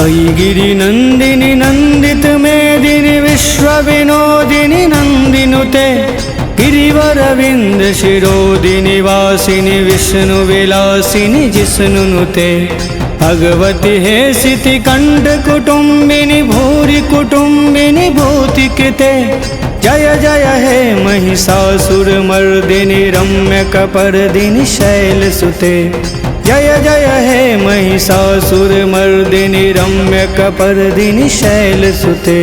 अयि गिरिनन्दिनि नन्दित मेदिनि विश्वविनोदिनि नन्दिनुते गिरिवरविन्द शिरोदिनि वासिनि विष्णुविलासिनि जिष्णुनुते भगवति हेसिति कंठ कुटुम्बिनि भूरि कुटुम्बिनि भूतिकृते जय जय हे महिषासुरमर्दिनि रम्यकपर्दिनि शैलसुते जय जय हे महिषासुरमर्दिनि रम्यकपर्दिनि शैलसुते।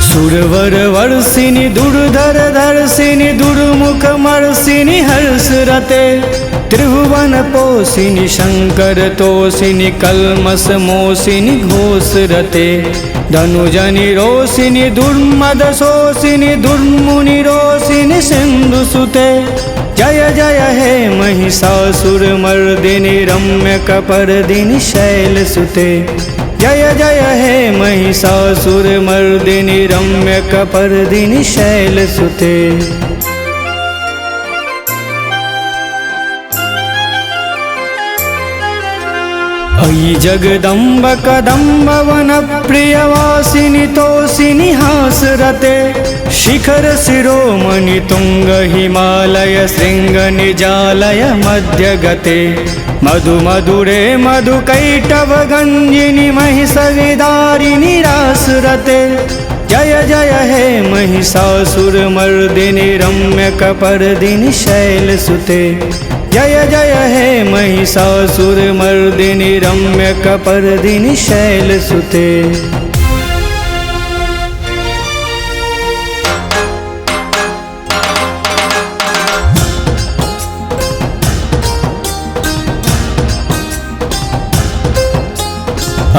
सुरवरवर्षिणि दुर्धर दर्शिनि दुर्मुखमर्षिनि हर्षरते त्रिभुवनपोषिनि शङ्करतोषिनि कल्मषमोषिनि घोषरते धनुजनि रोषिनि दुर्मदशोषिनि दुर्मुनिरोषिनि सिन्धुसुते जय जय हे महिषासुरमर्दिनि रम्यकपर्दिनि शैलसुते जय जय हे महिषासुरमर्दिनि रम्यकपर्दिनि शैलसुते। अयि जगदम्ब कदम्ब वनप्रियवासिनि तोषिनि हासरते शिखर शिरोमणि तुंग हिमालय शृंग निजालय मध्यगते मधु मधुरे मधुकैटभ गंजिनि महिषविदारिणि रासरते जय जय हे महिषासुरमर्दिनि रम्यकपर्दिनि शैलसुते जय जय हे महिषासुरमर्दिनि रम्यकपर्दिनि शैलसुते।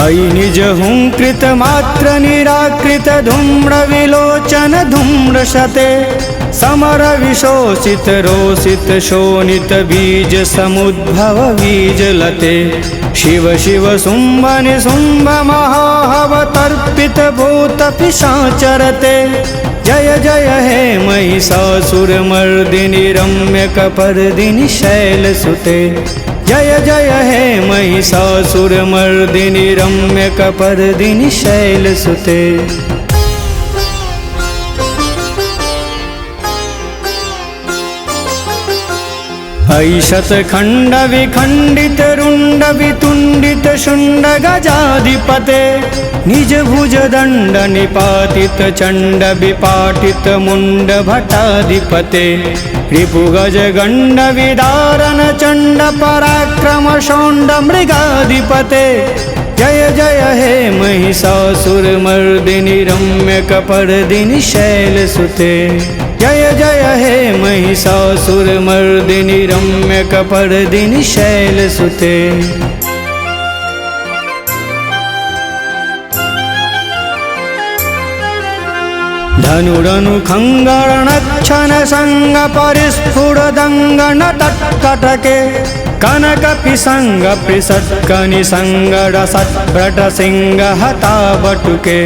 अयि निज हुंकृत मात्र निराकृत धूम्र विलोचन धूम्रशते समर विशोषित रोषित शोणित बीज समुद्भव बीजलते शिव शिव शुंभ निशुंभ महाहव तर्पित भूत पिशाचरते जय जय हे महिषासुरमर्दिनि रम्यकपर्दिनि शैलसुते जय जय हे महिषासुरमर्दिनि रम्यकपर्दिनि शैलसुते। अयि शतखंड विखंडित रुंड वितुंडित शुंड गजाधिपते निज भुज दंड निपातित चंड विपाटित मुंड भटाधिपते रिपु गज गंड विदारण चंड पराक्रम शोंड मृगाधिपते जय जय हे महिषासुरमर्दिनि रम्यकपर्दिनि शैलसुते जय जय हे महिषासुरमर्दिनि रम्यकपर्दिनि शैलसुते। धनुरनु खंगरणक्षण संग परिस्फुरदंगन तत्कटके कनक पिसंग पिसत्कनि संगड सत्भ्रट सिंह हता बटुके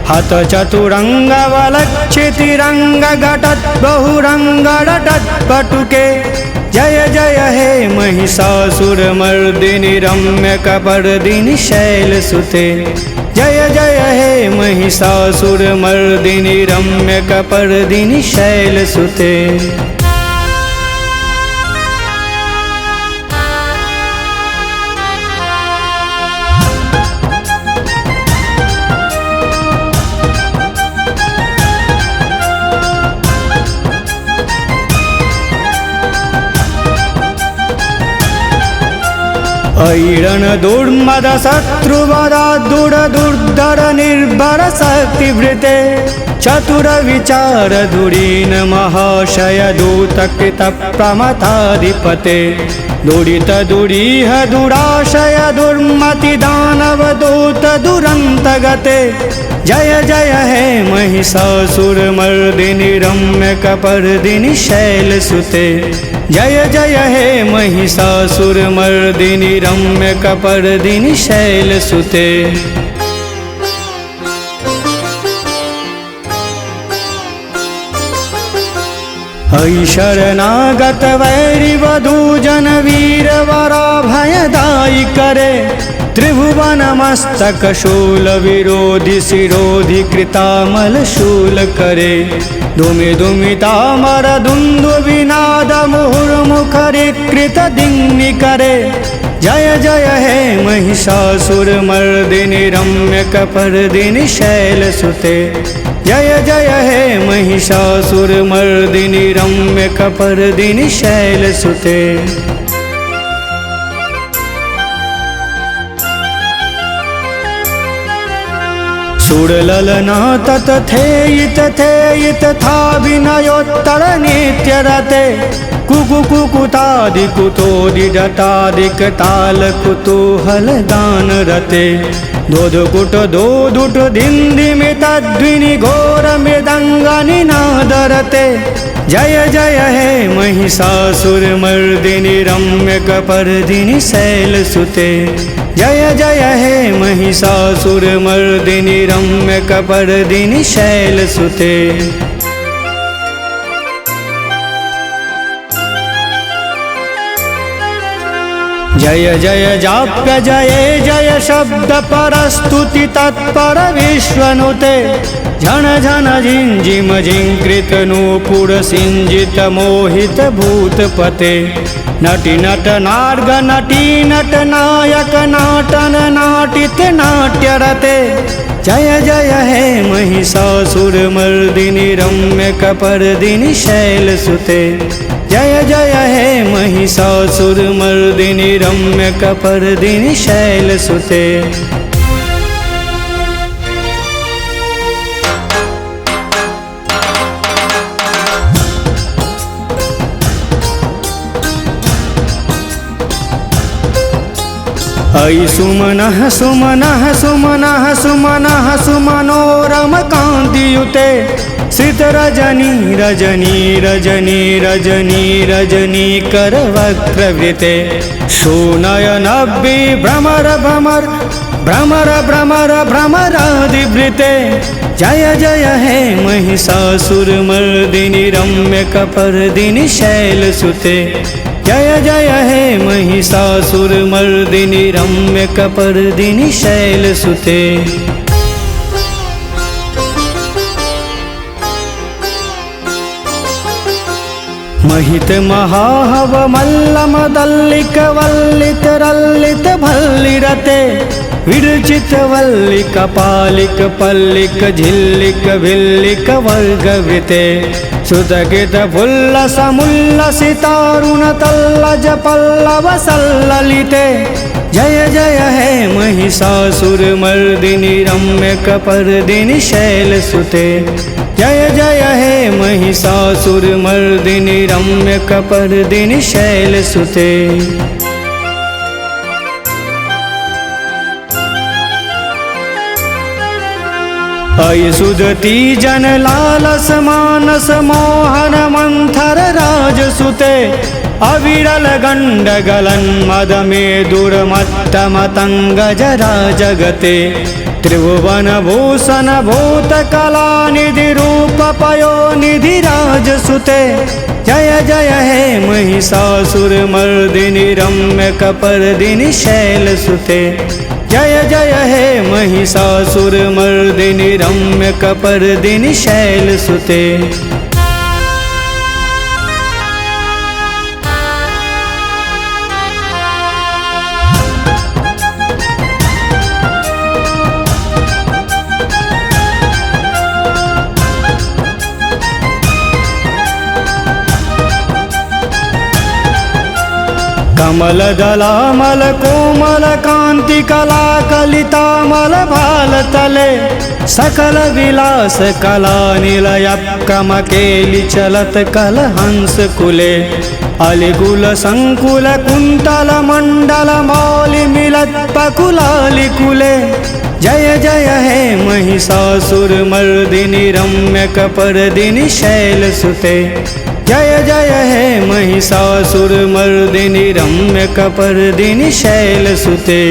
हत चतुरंग वलक्षितिरंग घटत बहुरंग डटत बटुके जय जय हे महिषासुरमर्दिनि रम्यकपर्दिनि शैलसुते जय जय हे महिषासुरमर्दिनि रम्यकपर्दिनि शैलसुते। ऐरण दुर्मद शत्रुवदा दुर दुर्धर निर्भर शक्तिवृते चतुर विचार धुरीन महाशय दूत कृत प्रमथाधिपते दुरित दुरीह दुराशय दुर्मति दानव दूत दुरंत गते जय जय हे महिषासुरमर्दिनि रम्यकपर्दिनि शैलसुते जय जय हे महिषासुरमर्दिनि रम्यकपर्दिनि शैलसुते। हई शरणागत वैरी वधू जन वीर वरा भयदाई करे, त्रिभुवन मस्तक शूल विरोधि शिरोधि कृतामल शूल करे। धूमि धूमितामर दुंदु विनाद मुहुर्मुखरि कृत दिङ्नि करे। जय जय हे महिषासुर मर्दिनि रम्य कपर्दिनि शैलसुते। जय जय हे महिषासुर मर्दिनि रम्य कपर्दिनि शैलसुते। सुरललना तथेयित थेयित था विनयोत्तर नित्य रते। कुकु कुकुतादि कुतोदि जटादिक ताल कुतूहल गान रते। धोधकुट धोधुट धिन्धिमि तद्विनि घोर मृदंग निनाद रते। जय जय हे महिषासुर मर्दिनि रम्य कपर्दिनि शैलसुते। जय जय हे महिषासुर मर्दिनि रम्य कपर्दिनि शैलसुते। जय जय जाप्य जय जय शब्द परस्तुति तत्पर विश्वनुते। झन झन झिंझिम झिंकृत नूपुर सिंजित मोहित भूतपते। नटी नट नार्ग नटी नट नायक नाटन नाटित नाट्य रते। जय जय हे महिषासुर मर्दिनि रम्य कपर्दिनि शैलसुते। जय जय हे महिषासुर मर्दिनि रम्य कपर्दिनि शैलसुते। अयि सुमनः सुमनः सुमनः सुमनः सुमनोरम कान्तियुते। श्रित रजनी रजनी रजनी रजनी रजनी कर वक्रवृते। सुनयनभि भ्रमर भ्रमर भ्रमर भ्रमर भ्रमरादिवृते। जय जय हे महिषासुर मर्दिनि रम्य कपर्दिनि शैलसुते। जय जय हे महिषासुर मर्दिनि रम्य कपर्दिनि शैलसुते। महित महाहव मल्लम दल्लिक वल्लित रल्लित भल्लिरते। विरचित वल्लिक पालिक पल्लिक झिल्लिक भिल्लिक वर्गवृते। सुतगित फुल्लस मुल्लसितारुण तल्लज पल्लव सल्ललिते। जय जय हे महिषासुर मर्दिनि रम्य कपर्दिनि शैलसुते। जय जय हे महिषासुर मर्दिनि रम्य कपर्दिनि शैलसुते। अयि सुदती जन लालस मानस मोहन मंथर राजसुते। अविरल गंड गलन मद में दुर्मत्त मतंग जरा जगते। त्रिभुवन भूषण भूत कला निधि रूप पयो निधि राजसुते। जय जय हे महिषासुर मर्दिनि रम्य कपर्दिनि शैलसुते। जय जय हे महिषासुर मर्दिनि रम्य कपर्दिनि शैलसुते। कमल दलामल कोमल कांति कला कलितामल भाल तले। सकल विलास कला निलय कमकेलि चलत कल हंस कुले। अलिकुल संकुल कुंतल मंडल मौलि मिलत पकुलालि कुले। जय जय हे महिषासुर मर्दिनि रम्य कपर्दिनि शैलसुते। जय जय हे महिषासुर मर्दिनि रम्य कपर्दिनि शैलसुते।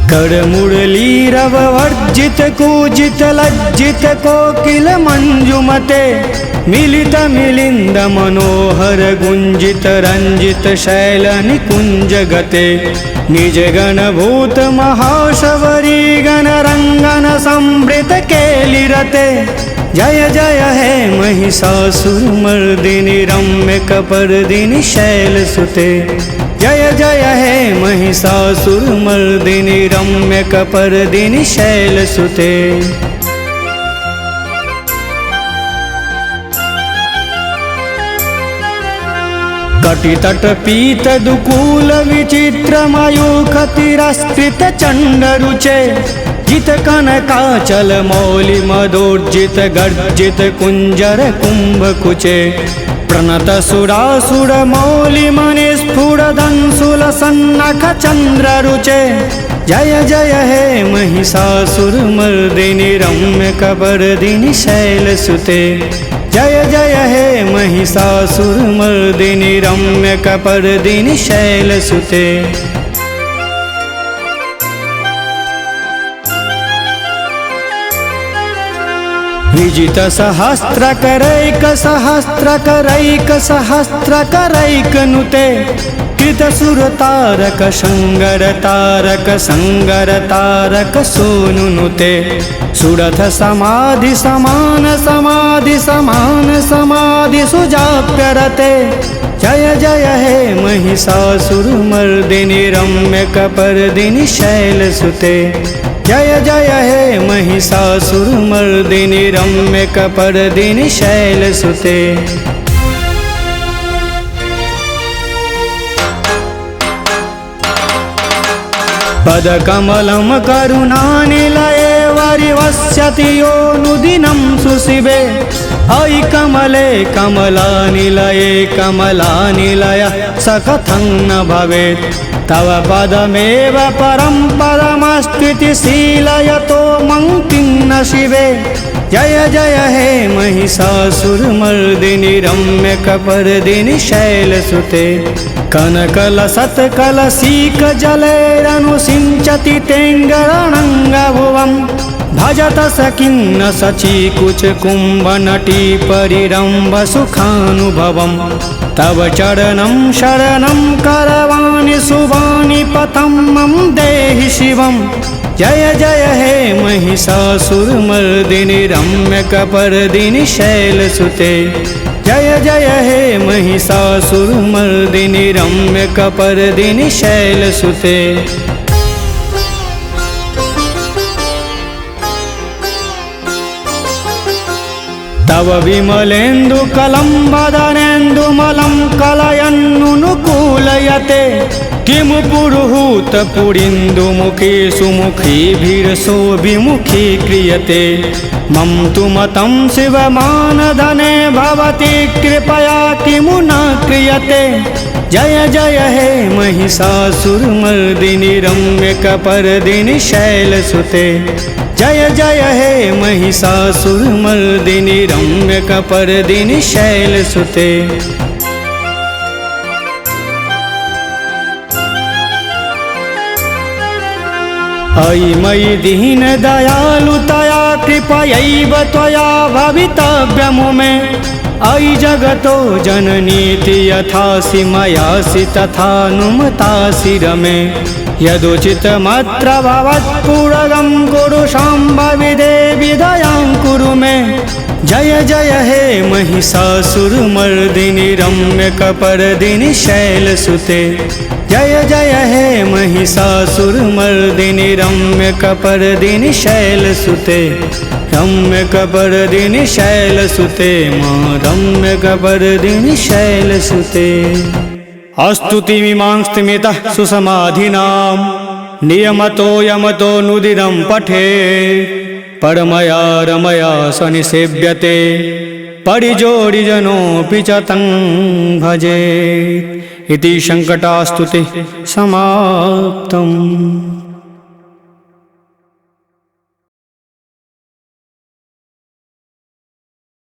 करमुरली रव वर्जित कूजित लज्जित कोकिल मंजुमते मिलित मिलिंद मनोहर गुंजित रंजित शैल निकुंज गते निज गण भूत महाशबरी गण रंगन संवृत केलिरते जय जय हे महिषासुर मर्दिनी रम्य कपर्दिनी शैल सुते जय जय हे महिषासुर मर्दिनी रम्य कपर्दिनी शैल सुते। कटितट पीत दुकूल विचित्र मयूखतिरस्कृत चंडरुचे जित कनकाचल मौलि मदोर्जित गर्जित कुंजर कुंभकुचे प्रणत सुरासुर मौलि मणिस्फुर दंसुल सन्नख चंद्ररुचे जय जय हे महिषासुर मर्दिनी रम्य कपर्दिनी शैल सुते जय जय हे महिषासुर मर्दिनी रम्य कपर्दिनी शैल सुते। विजित सहस्त्र करैक सहस्त्र करैक सहस्त्र करैक नुते कृत सुर तारक संगर तारक संगर तारक सोनु नुते सुरथ समाधि समान समाधि समान समाधि सुजाप्यरते जय जय हे महिषासुर मर्दिनी रम्य कपर्दिनी शैल सुते जय जय हे महिषासुर मर्दिनी रम्य कपर्दिनी शैल सुते। पदकमलं करुणानिलये वरिवस्यति यो नुदिनं सुशिवे अयि कमले कमलानिलये कमलानिलय स कथं न भवेत् तव पदमेव परं पदमस्त्विति शीलयतो मं किं न शिवे जय जय हे महिषासुर मर्दिनी रम्य कपर्दिनी शैल सुते कनकलसत् कलसीक जलैरनुसिञ्चति तेङ्गरणङ्गभुवं भजत स किन्न सचीकुच कुम्भनटी परिरम्भ सुखानुभवम् तव चरणं शरणं करवाणि शुभानि पथं मम देहि शिवम् जय जय हे महिषासुर मर्दिनी रम्य कपर्दिनी शैल सुते जय जय हे महिषासुर मर्दिनी रम्य कपर्दिनी शैल सुते। तव विमलेन्दु कलं वदनेन्दुमलं कलयन्नुकूलयते किमु पुरुहूत पुरीन्दुमुखी सुमुखीभिर्सो विमुखी क्रियते मम तु मतं शिवमानधने भवति कृपया किमु न क्रियते जय जय हे महिषासुर मर्दिनी रम्य कपर्दिनी शैल सुते जय जय हे महिषासुर मर्दिनी रम्य कपर्दिनी शैल सुते। अयि मयि दीन दयालुतया कृपयैव त्वया भवितव्यमु मे अयि जगतो जननीति यथासि मयासि तथानुमतासि रमे यदुचितमत्र भवत्पुरगं कुरु शाम्भवि देवि दयां कुरु मे जय जय हे महिषासुर मर्दिनी रम्य कपर्दिनी शैल सुते जय जय हे महिषासुर मर्दिनी रम्य कपर्दिनी शैल सुते रम्य कपर्दिनी शैल सुते मां रम्य कपर्दिनी शैल सुते। अस्तुतिमीमांस्तिमितः सुसमाधिनां नियमतो यमतो नुदिनं पठे परमया रमया सनिसेव्यते परिजोरिजनोऽपि च तं भजे इति शङ्कटास्तुतिः समाप्तम्।